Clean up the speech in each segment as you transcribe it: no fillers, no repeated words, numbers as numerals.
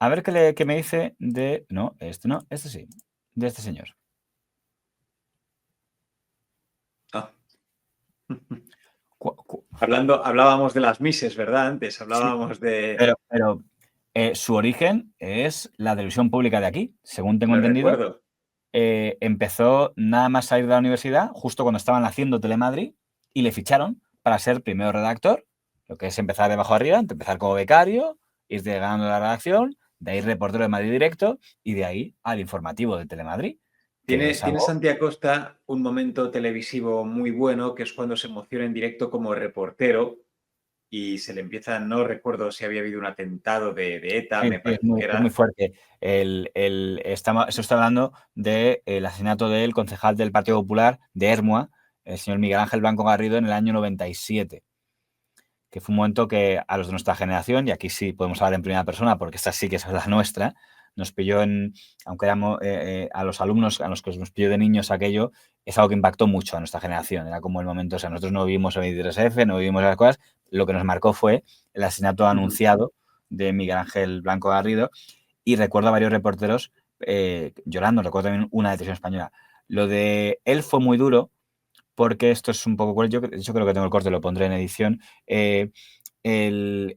A ver qué me dice de... No, este sí. De este señor. Ah. Hablábamos de las Misses, ¿verdad? Antes hablábamos de... Pero su origen es la televisión pública de aquí, según tengo Lo entendido. recuerdo. Empezó nada más salir de la universidad, justo cuando estaban haciendo Telemadrid, y le ficharon para ser primero redactor, lo que es empezar de abajo arriba, empezar como becario, irte ganando la redacción, de ahí reportero de Madrid Directo, y de ahí al informativo de Telemadrid. Tiene Santi Acosta un momento televisivo muy bueno, que es cuando se emociona en directo como reportero y se le empieza, no recuerdo si había habido un atentado de ETA, me Es parece que muy era. fuerte. Eso está hablando del asesinato del concejal del Partido Popular de Ermua, el señor Miguel Ángel Blanco Garrido, en el año 97. Que fue un momento que a los de nuestra generación, y aquí sí podemos hablar en primera persona porque esta sí que es la nuestra, nos pilló aunque éramos a los alumnos a los que nos pilló de niños aquello, es algo que impactó mucho a nuestra generación. Era como el momento, o sea, nosotros no vivimos el 23F, no vivimos esas cosas, lo que nos marcó fue el asesinato anunciado de Miguel Ángel Blanco Garrido, y recuerdo a varios reporteros llorando. Recuerdo también una de Televisión Española. Lo de él fue muy duro, porque esto es un poco cruel. Yo creo que tengo el corte, lo pondré en edición. Él,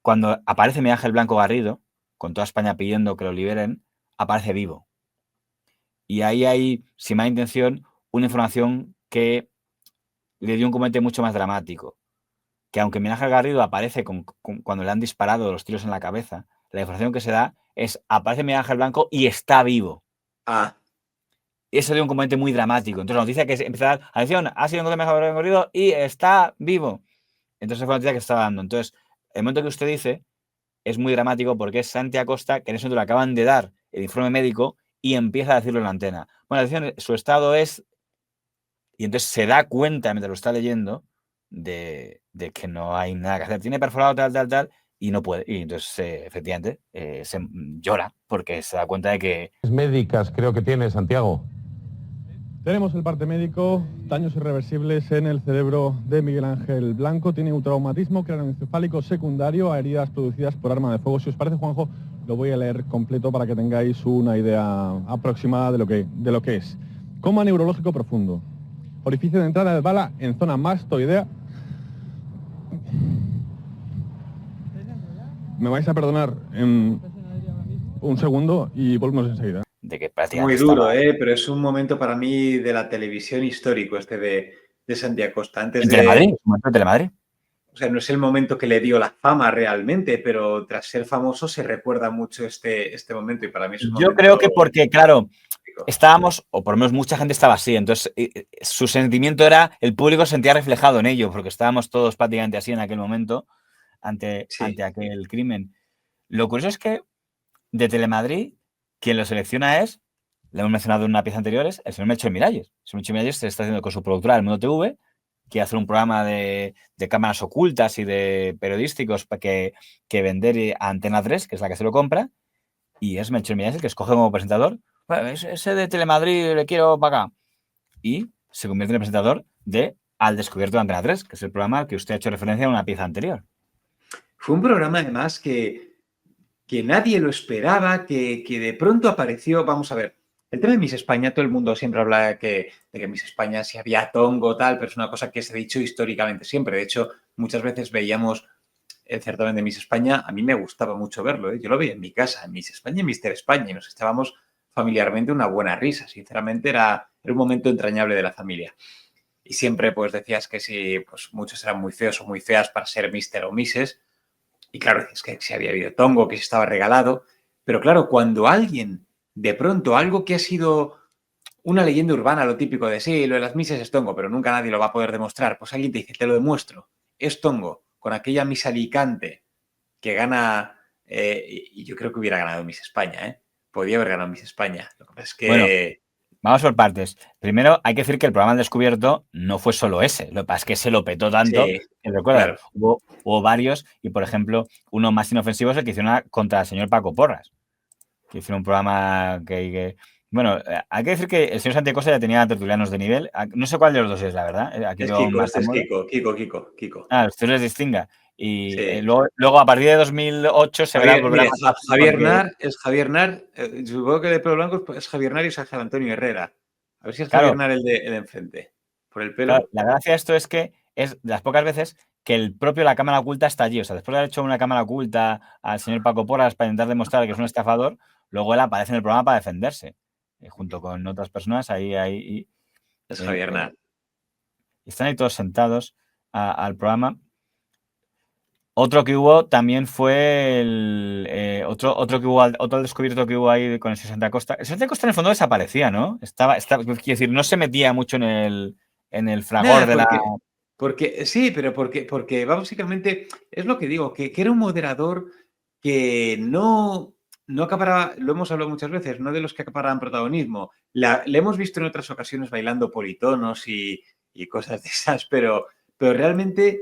cuando aparece Miguel Ángel Blanco Garrido, con toda España pidiendo que lo liberen, aparece vivo. Y ahí hay, sin mala intención, una información que le dio un comentario mucho más dramático. Que aunque Miguel Ángel Garrido aparece cuando le han disparado los tiros en la cabeza, la información que se da es: aparece Miguel Ángel Blanco y está vivo. Ah. Eso dio un componente muy dramático. Entonces la noticia que empezaba, atención, ha sido un mejor recorrido y está vivo. Entonces fue la noticia que estaba dando. Entonces, el momento que usted dice es muy dramático porque es Santi Acosta, que en ese momento le acaban de dar el informe médico y empieza a decirlo en la antena. Bueno, atención, su estado es... Y entonces se da cuenta, mientras lo está leyendo, de que no hay nada que hacer. Tiene perforado tal, y no puede. Y entonces, efectivamente, se llora porque se da cuenta de que... Médicas creo que tiene, Santiago. Tenemos el parte médico, daños irreversibles en el cerebro de Miguel Ángel Blanco, tiene un traumatismo craneoencefálico secundario a heridas producidas por arma de fuego. Si os parece, Juanjo, lo voy a leer completo para que tengáis una idea aproximada de lo que es. Coma neurológico profundo. Orificio de entrada de bala en zona mastoidea. Me vais a perdonar un segundo y volvemos enseguida. De que muy duro, pero es un momento para mí de la televisión histórico de Santi Acosta. Antes de Telemadrid. O sea, no es el momento que le dio la fama realmente, pero tras ser famoso se recuerda mucho este momento y para mí es un momento... Yo creo que porque, claro, estábamos, o por lo menos mucha gente estaba así, entonces su sentimiento era, el público se sentía reflejado en ello, porque estábamos todos prácticamente así en aquel momento ante aquel crimen. Lo curioso es que de Telemadrid, quien lo selecciona es, le hemos mencionado en una pieza anterior, es el señor Melchor Miralles. El señor Melchor Miralles se está haciendo con su productora El Mundo TV, quiere hacer un programa de cámaras ocultas y de periodísticos para que vender a Antena 3, que es la que se lo compra, y es Melchor Miralles el que escoge como presentador. Bueno, ese de Telemadrid le quiero para acá. Y se convierte en el presentador de Al Descubierto de Antena 3, que es el programa al que usted ha hecho referencia en una pieza anterior. Fue un programa, además, que nadie lo esperaba, que de pronto apareció. Vamos a ver, el tema de Miss España, todo el mundo siempre habla de que Miss España, si había tongo, tal, pero es una cosa que se ha dicho históricamente siempre. De hecho, muchas veces veíamos el certamen de Miss España. A mí me gustaba mucho verlo, Yo lo veía en mi casa, en Miss España y Mister España, y nos echábamos familiarmente una buena risa. Sinceramente, era un momento entrañable de la familia. Y siempre pues decías que si pues, muchos eran muy feos o muy feas para ser Mister o Misses. Y claro, es que si había habido tongo, que se estaba regalado. Pero claro, cuando alguien, de pronto, algo que ha sido una leyenda urbana, lo típico de sí, lo de las misas es tongo, pero nunca nadie lo va a poder demostrar, pues alguien te dice, te lo demuestro, es tongo, con aquella Miss Alicante que gana, y yo creo que hubiera ganado Miss España, Podía haber ganado Miss España. Lo que pasa es que... Bueno, vamos por partes. Primero, hay que decir que el programa Al Descubierto no fue solo ese. Lo que pasa es que se lo petó tanto. Sí, que recuerda, claro. hubo varios, y por ejemplo, uno más inofensivo es el que hicieron contra el señor Paco Porras. Que hicieron un programa que... Bueno, hay que decir que el señor Santi Acosta ya tenía tertulianos de nivel. No sé cuál de los dos es, la verdad. Aquí Es veo Kiko, más este es Kiko. Ah, usted les distinga. Y Sí. luego, a partir de 2008, se verá volver a pasar. Javier Nar es Javier Nar. Supongo que de pelo blanco es Javier Nar y es Ángel Antonio Herrera. A ver si es Claro. Javier Nar el de enfrente. Por el pelo. Claro, la gracia de esto es que es de las pocas veces que la cámara oculta está allí. O sea, después de haber hecho una cámara oculta al señor Paco Porras para intentar demostrar que es un estafador, luego él aparece en el programa para defenderse. Junto con otras personas, ahí. Es Javier Nar. Están ahí todos sentados al programa. Otro que hubo también fue otro descubierto que hubo ahí con el 60 Costa. El 60 Costa en el fondo desaparecía, ¿no? Quiero decir, no se metía mucho en el fragor de la... Porque básicamente es lo que digo, que era un moderador que no acaparaba, lo hemos hablado muchas veces, no de los que acaparaban protagonismo. Le hemos visto en otras ocasiones bailando politonos y cosas de esas, pero realmente,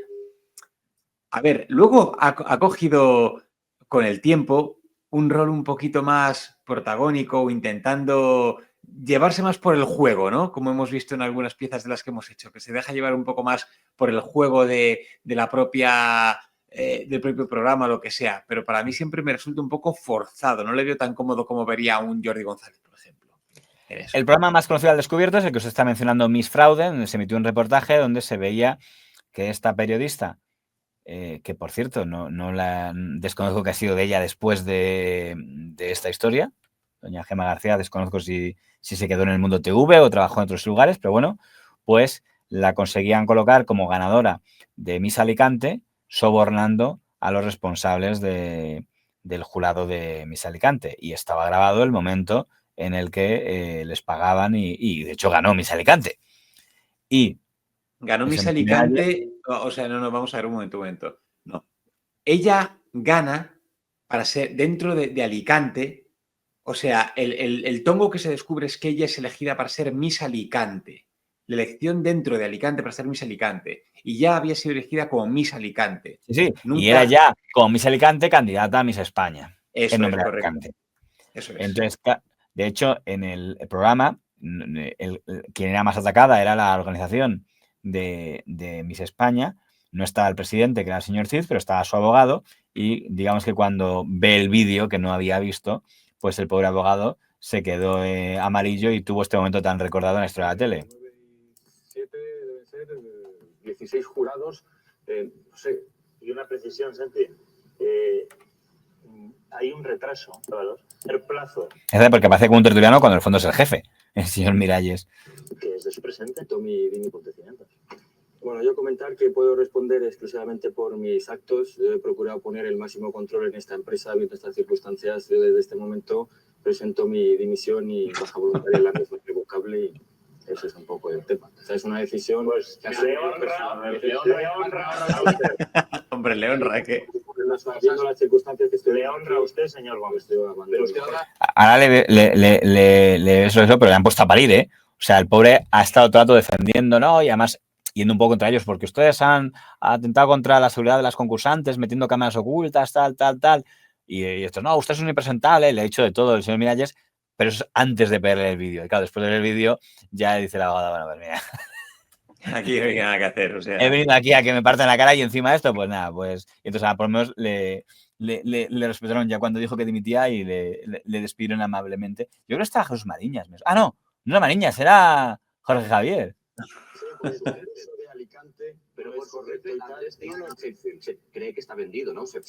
a ver, luego ha cogido con el tiempo un rol un poquito más protagónico, intentando llevarse más por el juego, ¿no? Como hemos visto en algunas piezas de las que hemos hecho, que se deja llevar un poco más por el juego de la propia... del propio programa, lo que sea, pero para mí siempre me resulta un poco forzado, no le veo tan cómodo como vería a un Jordi González, por ejemplo. El programa más conocido al descubierto es el que os está mencionando, Miss Fraude, donde se emitió un reportaje donde se veía que esta periodista, que por cierto no la desconozco que ha sido de ella después de esta historia, doña Gemma García, desconozco si se quedó en el Mundo TV o trabajó en otros lugares, pero bueno, pues la conseguían colocar como ganadora de Miss Alicante, sobornando a los responsables del jurado de Miss Alicante. Y estaba grabado el momento en el que les pagaban y de hecho ganó Miss Alicante. Y ganó Miss Alicante, o sea, no, vamos a ver un momento. No. Ella gana para ser dentro de Alicante, o sea, el tongo que se descubre es que ella es elegida para ser Miss Alicante. La elección dentro de Alicante para ser Miss Alicante. Y ya había sido elegida como Miss Alicante. Sí. Y era ya, como Miss Alicante, candidata a Miss España. Eso en es, correcto. Eso es. Entonces, de hecho, en el programa, quien era más atacada era la organización de Miss España. No estaba el presidente, que era el señor Cid, pero estaba su abogado. Y digamos que cuando ve el vídeo que no había visto, pues el pobre abogado se quedó amarillo y tuvo este momento tan recordado en la historia de la tele. 7 deben ser 16 jurados, no sé. Y una precisión, Santi. Hay un retraso, el plazo. Es porque parece como un tertuliano cuando en el fondo es el jefe, el señor Miralles. Que es de su presente, Tommy Vini Pontecimientos. Bueno, yo comentar que puedo responder exclusivamente por mis actos. Yo he procurado poner el máximo control en esta empresa, viendo estas circunstancias. Yo desde este momento presento mi dimisión y baja voluntaria en la misma irrevocable y ese es un poco el tema. O sea, es una decisión... Pues le Hombre, le honra que... Viendo las circunstancias que estoy... Le honra a usted, señor Gómez. Pero usted ahora le eso, pero le han puesto a parir, ¿eh? O sea, el pobre ha estado todo el rato defendiendo, ¿no? Y además yendo un poco contra ellos, porque ustedes han atentado contra la seguridad de las concursantes, metiendo cámaras ocultas, tal. Y esto, no, usted es un impresentable, le ha dicho de todo el señor Miralles, pero eso es antes de ver el vídeo. Y claro, después de ver el vídeo, ya dice la abogada, bueno, pues mira. Aquí no hay nada que hacer, o sea... He venido aquí a que me partan la cara y encima de esto, pues nada, pues... Y entonces, por lo menos le respetaron ya cuando dijo que dimitía y le despidieron amablemente. Yo creo que estaba Jesús Mariñas. Ah, no era Mariñas, era Jorge Javier. De Alicante, pero es correcto y tal. Se cree que está vendido, ¿no? A usted,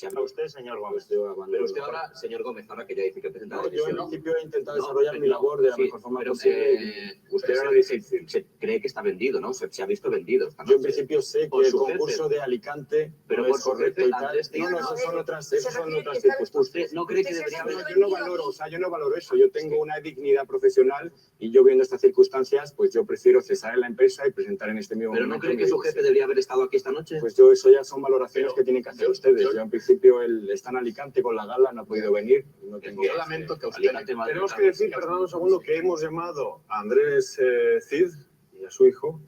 señor Gómez. Pero usted ahora, señor Gómez, ahora que ya dice que presenta la decisión. Yo en principio he intentado desarrollar mi labor de la mejor forma posible. Usted ahora dice, se cree que está vendido, ¿no? Se ha visto vendido. Yo en principio sé que el concurso de Alicante pero es correcto y tal. No, esas son otras circunstancias. ¿Usted no cree que debería haber? Yo no valoro eso. Yo tengo una dignidad profesional y yo viendo estas circunstancias, pues yo prefiero cesar en la empresa y presentar en este mismo momento. ¿Pero no cree que su jefe debería haber estado aquí esta noche? Pues eso ya son valoraciones que tienen que hacer ustedes. Yo en principio él está en Alicante con la gala, no ha podido venir. No tengo... Yo lamento que usted... Tenemos que decir, perdón un segundo, que hemos llamado a Andrés Cid y a su hijo,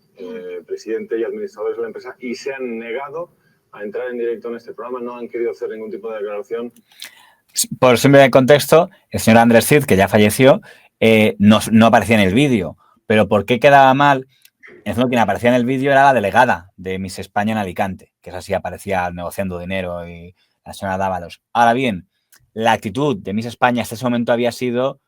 presidente y administradores de la empresa, y se han negado a entrar en directo en este programa, no han querido hacer ningún tipo de declaración. Por simple contexto, el señor Andrés Cid, que ya falleció, no aparecía en el vídeo. Pero ¿por qué quedaba mal encima quien aparecía en el vídeo era la delegada de Miss España en Alicante, que es así, aparecía negociando dinero y la señora Dávalos. Ahora bien, la actitud de Miss España hasta ese momento había sido: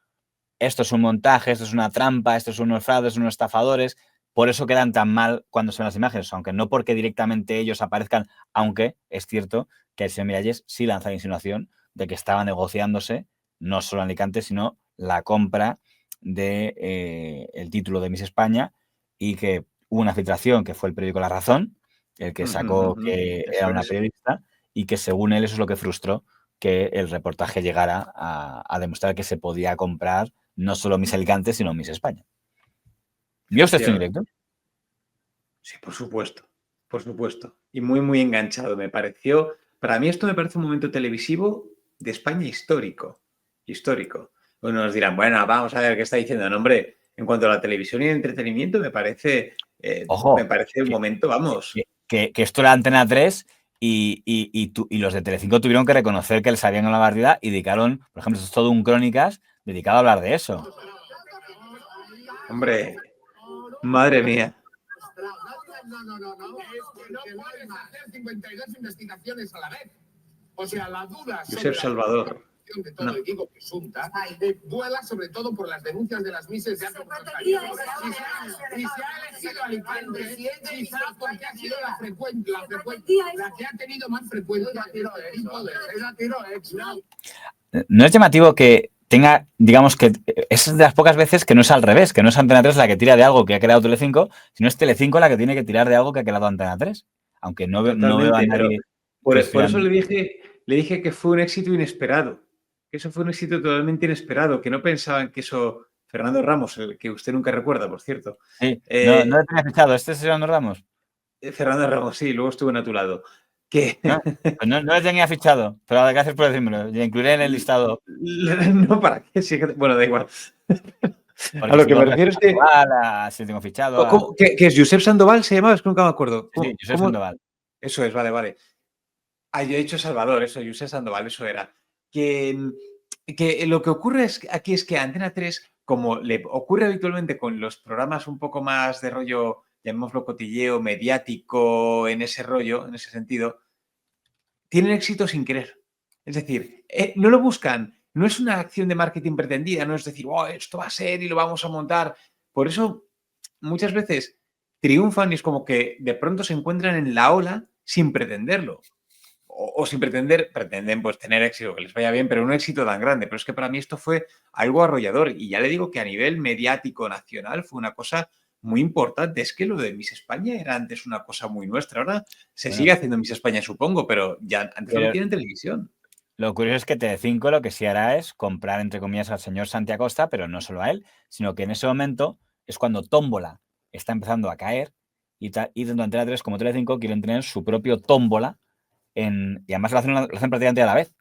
esto es un montaje, esto es una trampa, esto son unos fraudes, unos estafadores. Por eso quedan tan mal cuando se ven las imágenes, aunque no porque directamente ellos aparezcan, aunque es cierto que el señor Miralles sí lanza la insinuación de que estaba negociándose no solo en Alicante, sino la compra de el título de Miss España, y que hubo una filtración que fue el periódico La Razón, el que sacó que era una periodista, y que según él eso es lo que frustró que el reportaje llegara a demostrar que se podía comprar no solo Miss Alicante, sino Miss España. ¿Vio usted esto en directo? Sí, por supuesto, por supuesto. Y muy, muy enganchado. Para mí esto me parece un momento televisivo de España histórico. Histórico. Bueno, nos dirán, bueno, vamos a ver qué está diciendo. No, hombre, en cuanto a la televisión y el entretenimiento, me parece un momento, vamos. Que esto era Antena 3 y los de Telecinco tuvieron que reconocer que les habían ganado la partida y dedicaron, por ejemplo, esto es todo un Crónicas dedicado a hablar de eso. Hombre, madre mía. No. Es que no puedes hacer 52 investigaciones a la vez. O sea, la duda Josep Salvador. De todo el equipo presunta vuela sobre todo por las denuncias de las mises de alto porcentaje. Si se ha elegido Alicante, quizá porque ha sido la que ha tenido más frecuencia No es llamativo que tenga, digamos que es de las pocas veces que no es al revés, que no es Antena 3 la que tira de algo que ha creado Telecinco, sino es Telecinco la que tiene que tirar de algo que ha creado Antena 3. Aunque no veo a nadie. Por eso le dije que fue un éxito inesperado. Que eso fue un éxito totalmente inesperado, que no pensaban que eso. Fernando Ramos, el que usted nunca recuerda, por cierto. Sí, no le tenía fichado. ¿Este es Fernando Ramos? Fernando Ramos, sí, luego estuvo a tu lado. No le tenía fichado, pero gracias por decírmelo. Le incluiré en el listado. No, ¿para qué? Sí, bueno, da igual. Porque a lo que me refiero es que. Sí, tengo fichado. ¿Qué es? ¿Josep Sandoval se llamaba? Es que nunca me acuerdo. Sí, Josep Sandoval. Eso es, vale. Ah, yo he dicho Salvador, eso, Josep Sandoval, eso era. Que lo que ocurre aquí es que Antena 3, como le ocurre habitualmente con los programas un poco más de rollo, llamémoslo cotilleo, mediático, en ese rollo, en ese sentido, tienen éxito sin querer. Es decir, no lo buscan, no es una acción de marketing pretendida, no es decir, oh, esto va a ser y lo vamos a montar. Por eso, muchas veces triunfan y es como que de pronto se encuentran en la ola sin pretenderlo. O sin pretenden pues tener éxito, que les vaya bien, pero no un éxito tan grande. Pero es que para mí esto fue algo arrollador. Y ya le digo que a nivel mediático nacional fue una cosa muy importante. Es que lo de Miss España era antes una cosa muy nuestra. Ahora se sigue haciendo Miss España, supongo, pero ya antes no lo tienen televisión. Lo curioso es que Telecinco lo que sí hará es comprar, entre comillas, al señor Santi Acosta, pero no solo a él, sino que en ese momento es cuando Tómbola está empezando a caer y tanto Antena 3 como Telecinco quieren tener su propio Tómbola. Y además lo hacen prácticamente a la vez,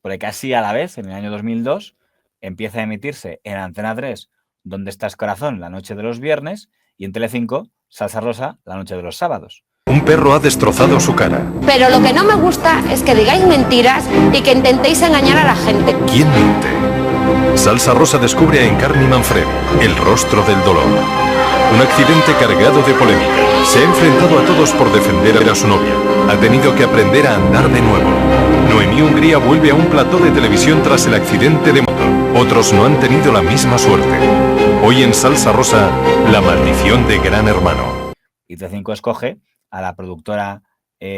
porque casi a la vez, en el año 2002, empieza a emitirse en Antena 3 ¿Dónde estás, corazón?, la noche de los viernes, y en Telecinco Salsa Rosa, la noche de los sábados. Un perro ha destrozado su cara. Pero lo que no me gusta es que digáis mentiras y que intentéis engañar a la gente. ¿Quién miente? Salsa Rosa descubre a Encarni Manfredi, el rostro del dolor. Un accidente cargado de polémica. Se ha enfrentado a todos por defender a su novia. Ha tenido que aprender a andar de nuevo. Noemí Hungría vuelve a un plató de televisión tras el accidente de moto. Otros no han tenido la misma suerte. Hoy en Salsa Rosa, la maldición de Gran Hermano. Y Telecinco escoge a la productora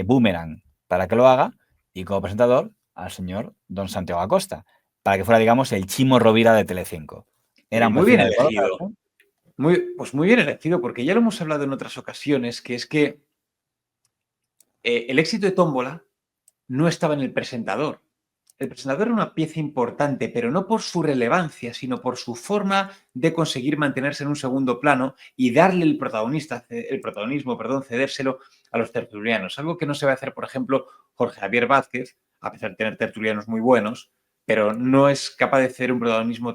Boomerang para que lo haga, y como presentador al señor don Santiago Acosta, para que fuera, digamos, el Chimo Rovira de Telecinco. Era muy bien elegido. Muy bien elegido, porque ya lo hemos hablado en otras ocasiones, que es que el éxito de Tómbola no estaba en el presentador. El presentador era una pieza importante, pero no por su relevancia, sino por su forma de conseguir mantenerse en un segundo plano y darle el protagonismo, cedérselo a los tertulianos. Algo que no se va a hacer, por ejemplo, Jorge Javier Vázquez, a pesar de tener tertulianos muy buenos, pero no es capaz de hacer un protagonismo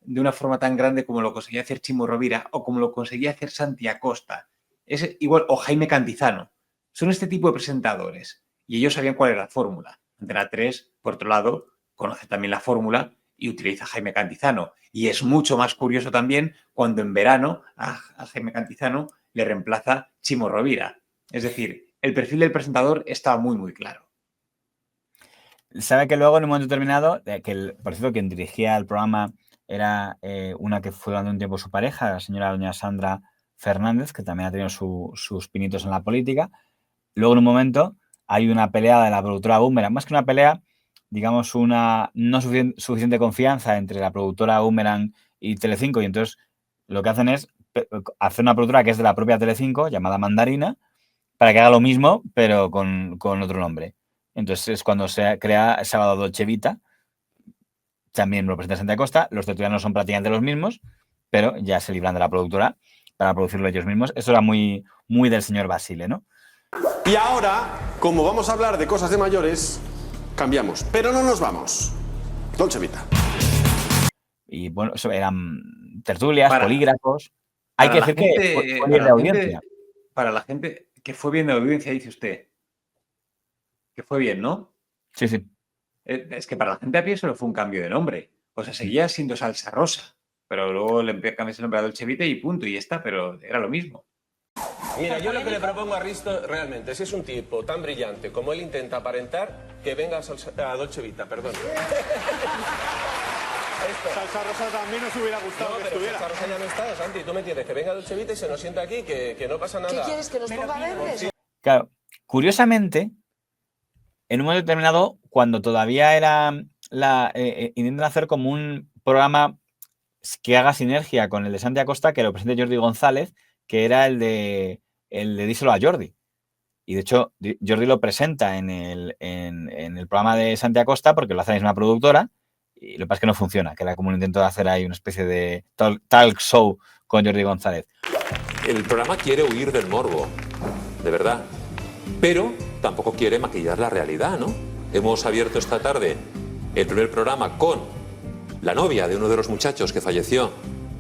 de una forma tan grande como lo conseguía hacer Chimo Rovira o como lo conseguía hacer Santi Acosta. Es igual, o Jaime Cantizano. Son este tipo de presentadores y ellos sabían cuál era la fórmula. Antena 3, por otro lado, conoce también la fórmula y utiliza a Jaime Cantizano. Y es mucho más curioso también cuando en verano a Jaime Cantizano le reemplaza Chimo Rovira. Es decir, el perfil del presentador estaba muy, muy claro. Sabe que luego, en un momento determinado, por cierto, quien dirigía el programa era una que fue durante un tiempo su pareja, la señora doña Sandra Fernández, que también ha tenido sus pinitos en la política. Luego, en un momento, hay una pelea de la productora Boomerang. Más que una pelea, digamos, una no suficiente confianza entre la productora Boomerang y Telecinco. Y entonces lo que hacen es hacer una productora que es de la propia Telecinco, llamada Mandarina, para que haga lo mismo, pero con otro nombre. Entonces es cuando se crea Sábado Dolce Vita. También lo presenta Santiago Costa. Los tertulianos son prácticamente los mismos, pero ya se libran de la productora para producirlo ellos mismos. Eso era muy, muy del señor Basile, ¿no? Y ahora, como vamos a hablar de cosas de mayores, cambiamos. Pero no nos vamos. Dolce Vita. Y bueno, eso eran tertulias, polígrafos. Hay que decir que fue bien de audiencia. Para la gente que fue bien de audiencia, dice usted. Que fue bien, ¿no? Sí, sí. Es que para la gente a pie solo fue un cambio de nombre. O sea, seguía siendo Salsa Rosa. Pero luego le cambias el nombre a Dolce Vita y punto, y ya está. Pero era lo mismo. Mira, yo lo que le propongo a Risto realmente, si es un tipo tan brillante como él intenta aparentar, que venga a Dolce Vita, perdón. Salsa Rosa también nos hubiera gustado que estuviera. Salsa Rosa ya no está, Santi, tú me entiendes, que venga a Dolce Vita y se nos sienta aquí, que no pasa nada. ¿Qué quieres, que nos ponga verdes? Claro, curiosamente, en un momento determinado, cuando todavía era intentan hacer como un programa que haga sinergia con el de Santiago Costa, que lo presente Jordi González, que era el de Díselo a Jordi. Y de hecho, Jordi lo presenta en el programa de Santiago Costa porque lo hace la misma productora, y lo que pasa es que no funciona, que era como un intento de hacer ahí una especie de talk show con Jordi González. El programa quiere huir del morbo, de verdad, pero tampoco quiere maquillar la realidad, ¿no? Hemos abierto esta tarde el primer programa con la novia de uno de los muchachos que falleció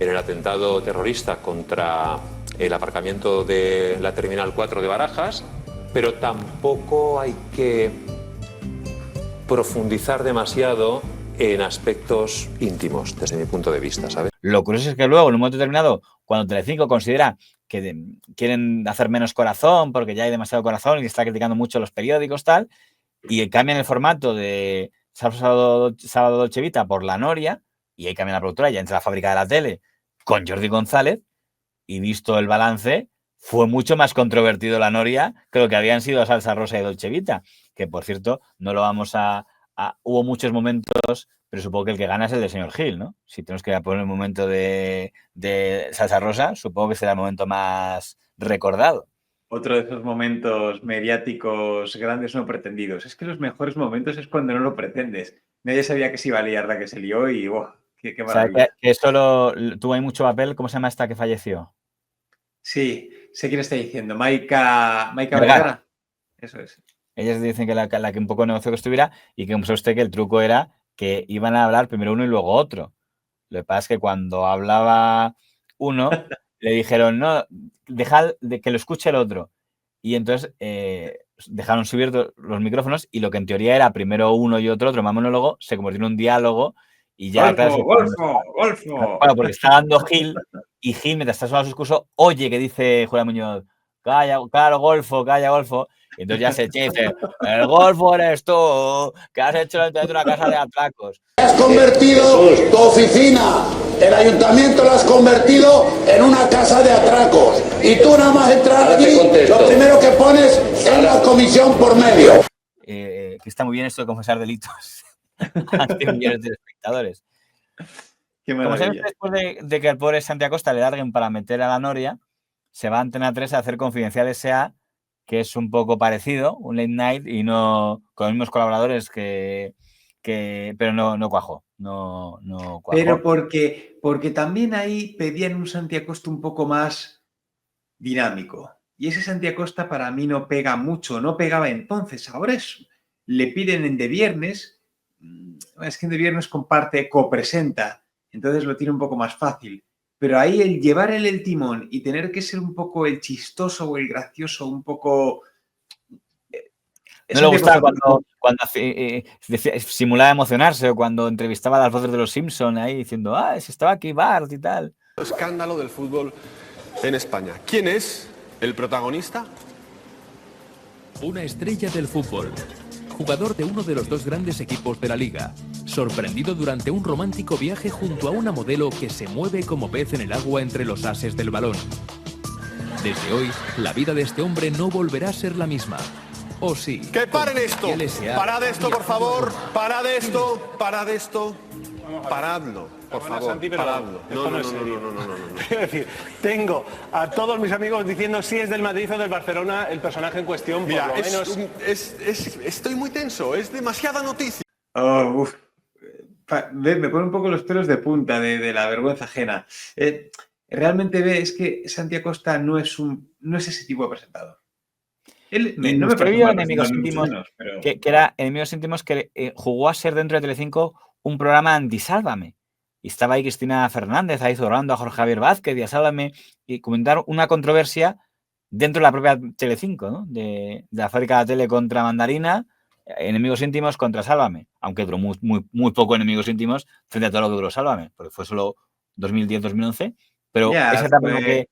en el atentado terrorista contra el aparcamiento de la Terminal 4 de Barajas, pero tampoco hay que profundizar demasiado en aspectos íntimos, desde mi punto de vista, ¿sabes? Lo curioso es que luego, en un momento determinado, cuando Telecinco considera que quieren hacer menos corazón porque ya hay demasiado corazón y está criticando mucho los periódicos, tal, y cambian el formato de Sábado Dolce Vita por La Noria, y ahí cambia la productora, ya entra la fábrica de la tele con Jordi González, y visto el balance, fue mucho más controvertido La Noria que lo que habían sido Salsa Rosa y Dolce Vita, que por cierto, no lo vamos hubo muchos momentos, pero supongo que el que gana es el del señor Gil, ¿no? Si tenemos que poner el momento de Salsa Rosa, supongo que será el momento más recordado. Otro de esos momentos mediáticos grandes no pretendidos. Es que los mejores momentos es cuando no lo pretendes. Nadie sabía que se iba a liar la que se lió y ¡wow! ¡Qué maravilla! O sea, que eso tuvo ahí mucho papel. ¿Cómo se llama esta que falleció? Sí, sé quién está diciendo. Maika Vergara. Eso es. Ellas dicen que la que un poco negoció que estuviera, y que como sabe usted que el truco era que iban a hablar primero uno y luego otro. Lo que pasa es que cuando hablaba uno, le dijeron, no, dejad de que lo escuche el otro. Y entonces dejaron subir los micrófonos, y lo que en teoría era primero uno y otro más monólogo, se convirtió en un diálogo. Y ya, Golfo. Claro, porque está dando Gil, y Gil, mientras está hablando su discurso, oye que dice Julián Muñoz, calla, claro, Golfo. Y entonces ya se dice, el Golfo eres tú, que has hecho dentro de una casa de atracos. Has convertido tu oficina, el ayuntamiento lo has convertido en una casa de atracos. Y tú nada más entrar aquí, lo primero que pones es la comisión por medio. Que está muy bien esto de confesar delitos ante millones de espectadores. Qué como siempre, después de que al pobre Santiago Costa le larguen para meter a La Noria, se va a Antena 3 a hacer Confidencial S.A., que es un poco parecido, un late night, y no con los mismos colaboradores pero no cuajó. No cuajó. Pero porque también ahí pedían un Santiago Costa un poco más dinámico. Y ese Santiago Costa para mí no pega mucho, no pegaba entonces. Ahora le piden en De Viernes, es que en De Viernes copresenta, entonces lo tiene un poco más fácil. Pero ahí el llevar el timón y tener que ser un poco el chistoso o el gracioso, un poco... No le gustaba cuando simulaba emocionarse, o cuando entrevistaba a las voces de los Simpson ahí diciendo, si estaba aquí Bart y tal. Escándalo del fútbol en España. ¿Quién es el protagonista? Una estrella del fútbol, jugador de uno de los dos grandes equipos de la liga, sorprendido durante un romántico viaje junto a una modelo que se mueve como pez en el agua entre los ases del balón. Desde hoy, la vida de este hombre no volverá a ser la misma. ¿O sí? ¡Que paren esto! ¡Parad esto, por favor! ¡Parad esto! ¡Parad esto! ¡Paradlo, por favor! Santi, pero ¡Paradlo! no. Es decir, tengo a todos mis amigos diciendo si es del Madrid o del Barcelona el personaje en cuestión, por lo menos... Estoy muy tenso, es demasiada noticia. Me pone un poco los pelos de punta de la vergüenza ajena. Realmente es que Santi Acosta no es ese tipo de presentador. Él no me parece Enemigos Íntimos, pero... que era Enemigos Íntimos, que jugó a ser dentro de Telecinco un programa anti-Sálvame. Y estaba ahí Cristina Fernández, ahí zorrando a Jorge Javier Vázquez y a Sálvame, y comentar una controversia dentro de la propia Telecinco, ¿no? De la fábrica de la tele contra Mandarina, Enemigos Íntimos contra Sálvame. Aunque duró muy poco Enemigos Íntimos frente a todo lo que duró Sálvame, porque fue solo 2010-2011. Pero esa etapa en la que...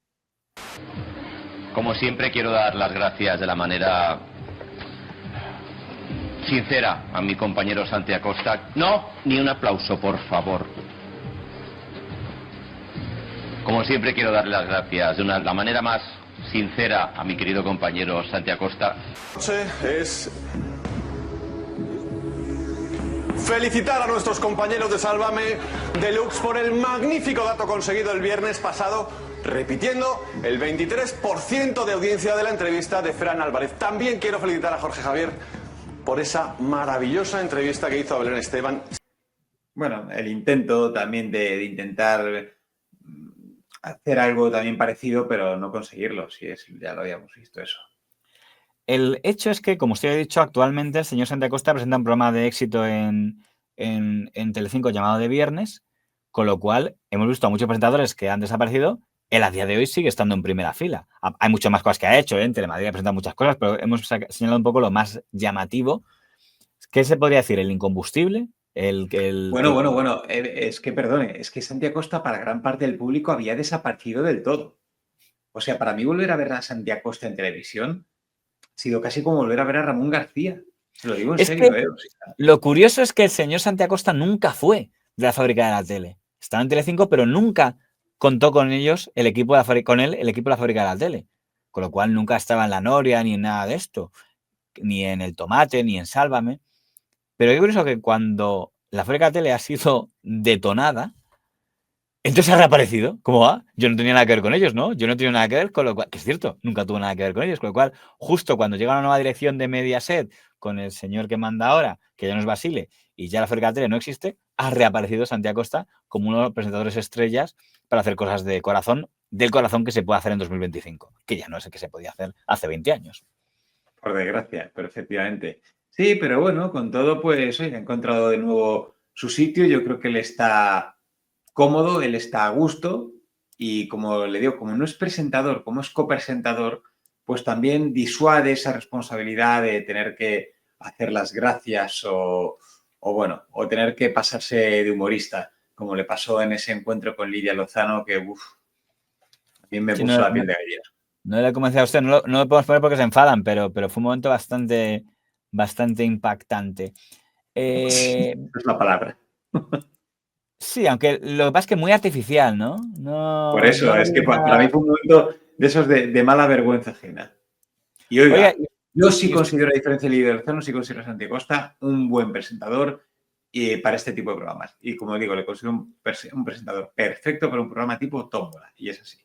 Como siempre, quiero dar las gracias de la manera sincera a mi compañero Santi Acosta. No, ni un aplauso, por favor. Como siempre, quiero darle las gracias de la manera más sincera a mi querido compañero Santi Acosta. Es felicitar a nuestros compañeros de Sálvame Deluxe por el magnífico dato conseguido el viernes pasado, repitiendo el 23% de audiencia de la entrevista de Fran Álvarez. También quiero felicitar a Jorge Javier por esa maravillosa entrevista que hizo a Belén Esteban. Bueno, el intento también de intentar hacer algo también parecido, pero no conseguirlo. Ya lo habíamos visto eso. El hecho es que, como usted ha dicho, actualmente el señor Santi Acosta presenta un programa de éxito en Telecinco llamado De Viernes, con lo cual hemos visto a muchos presentadores que han desaparecido. Él a día de hoy sigue estando en primera fila. Hay muchas más cosas que ha hecho, en Telemadrid ha presentado muchas cosas, pero hemos señalado un poco lo más llamativo. ¿Qué se podría decir? ¿El incombustible? Bueno, es que, perdone, es que Santi Acosta para gran parte del público había desaparecido del todo. O sea, para mí volver a ver a Santi Acosta en televisión ha sido casi como volver a ver a Ramón García. Se lo digo en serio. Lo curioso es que el señor Santi Acosta nunca fue de la fábrica de la tele. Estaba en Telecinco, pero nunca contó con ellos el equipo de la fábrica de la tele. Con lo cual nunca estaba en La Noria ni en nada de esto. Ni en El Tomate, ni en Sálvame. Pero yo creo que cuando la fábrica de la tele ha sido detonada, entonces ha reaparecido. ¿Cómo va? Yo no tenía nada que ver con ellos, ¿no? Yo no tenía nada que ver con lo cual, que es cierto, nunca tuve nada que ver con ellos, con lo cual, justo cuando llega la nueva dirección de Mediaset, con el señor que manda ahora, que ya no es Basile, y ya la fábrica de la tele no existe, ha reaparecido Santi Acosta como uno de los presentadores estrellas para hacer cosas del corazón que se puede hacer en 2025, que ya no es el que se podía hacer hace 20 años. Por desgracia, pero efectivamente. Sí, pero bueno, con todo, pues ha encontrado de nuevo su sitio. Yo creo que él está cómodo, él está a gusto y, como le digo, como no es presentador, como es copresentador, pues también disuade esa responsabilidad de tener que hacer las gracias o tener que pasarse de humorista, como le pasó en ese encuentro con Lidia Lozano, que a mí me puso la piel de gallina. No le convencí a usted, no lo podemos poner porque se enfadan, pero fue un momento bastante impactante. Es la palabra. Sí, aunque lo que pasa es que muy artificial, ¿no? Por eso, es que para mí fue un momento de esos de mala vergüenza ajena. Y oiga, yo sí considero, a diferencia de Lidia Lozano, sí considero a Santi Acosta un buen presentador para este tipo de programas. Y como digo, le considero un presentador perfecto para un programa tipo Tómbola. Y es así.